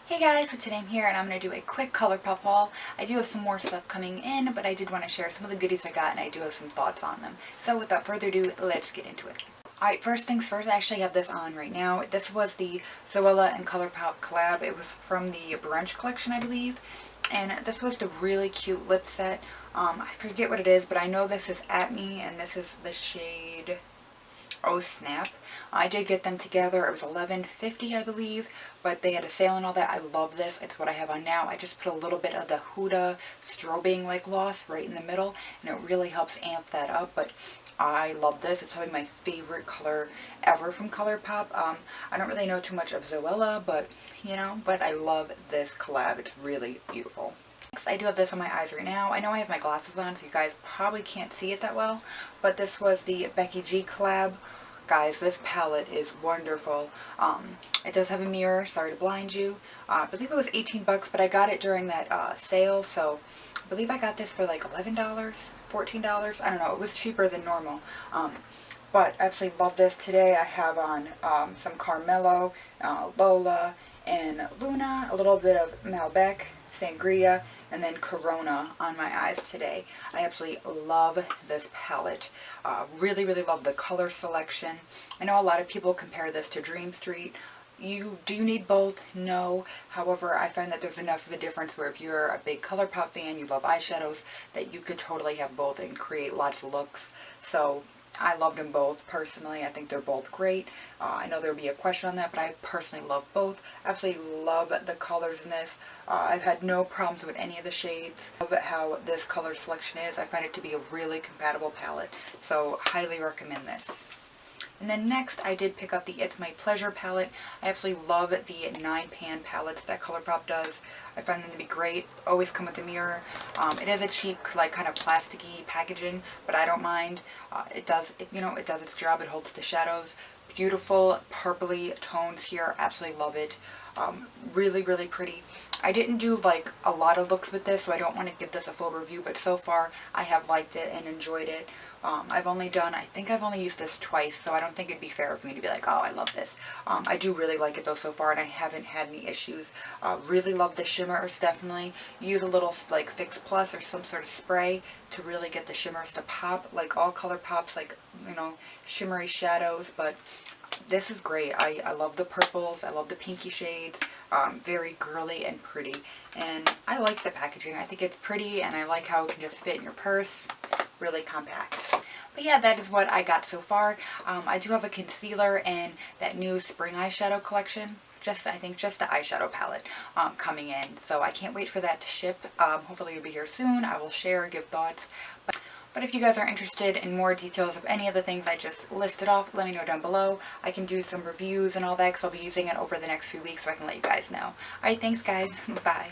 Hey guys, so today I'm here and I'm going to do a quick Colourpop haul. I do have some more stuff coming in, but I did want to share some of the goodies I got and I do have some thoughts on them. So without further ado, let's get into it. Alright, first things first, I actually have this on right now. This was the Zoella and Colourpop collab. It was from the Brunch collection, I believe. And this was the really cute lip set. I forget what it is, but I know this is At Me and this is the shade Oh Snap. I did get them together. It was $11.50 I believe, but they had a sale and all that. I love this. It's what I have on now. I just put a little bit of the Huda strobing like gloss right in the middle and it really helps amp that up, but I love this. It's probably my favorite color ever from Colourpop. I don't really know too much of Zoella, but but I love this collab. It's really beautiful. Next, I do have this on my eyes right now. I know I have my glasses on, so you guys probably can't see it that well, but this was the Becky G collab. Guys, this palette is wonderful. It does have a mirror, sorry to blind you. I believe it was 18 bucks, but I got it during that sale, so I believe I got this for like $11, $14. I don't know, it was cheaper than normal. But I absolutely love this. Today I have on some Carmelo, Lola, and Luna, a little bit of Malbec, Sangria, and then Corona on my eyes today. I absolutely love this palette. Really, really love the color selection. I know a lot of people compare this to Dream Street. Do you need both? No. However, I find that there's enough of a difference where if you're a big Colourpop fan, you love eyeshadows, that you could totally have both and create lots of looks. So I loved them both personally. I think they're both great. I know there'll be a question on that, but I personally love both. Absolutely love the colors in this. I've had no problems with any of the shades. Love how this color selection is. I find it to be a really compatible palette, so highly recommend this. And then next, I did pick up the It's My Pleasure palette. I absolutely love the 9-pan palettes that Colourpop does. I find them to be great. Always come with a mirror. It is a cheap, like, kind of plasticky packaging, but I don't mind. It does its job. It holds the shadows. Beautiful purpley tones here. Absolutely love it. Really, really pretty. I didn't do like a lot of looks with this, so I don't want to give this a full review, but so far I have liked it and enjoyed it. I think I've only used this twice, so I don't think it'd be fair for me to be like, oh, I love this. I do really like it though so far, and I haven't had any issues. Really love the shimmers, definitely. Use a little like Fix Plus or some sort of spray to really get the shimmers to pop, like all Colourpop's, like, shimmery shadows, but this is great. I love the purples, I love the pinky shades, very girly and pretty, and I like the packaging. I think it's pretty, and I like how it can just fit in your purse. Really compact. But yeah, that is what I got so far. I do have a concealer and that new spring eyeshadow collection. I think just the eyeshadow palette coming in. So I can't wait for that to ship. Hopefully it'll be here soon. I will share, give thoughts. But if you guys are interested in more details of any of the things I just listed off, let me know down below. I can do some reviews and all that because I'll be using it over the next few weeks, so I can let you guys know. Alright, thanks guys. Bye.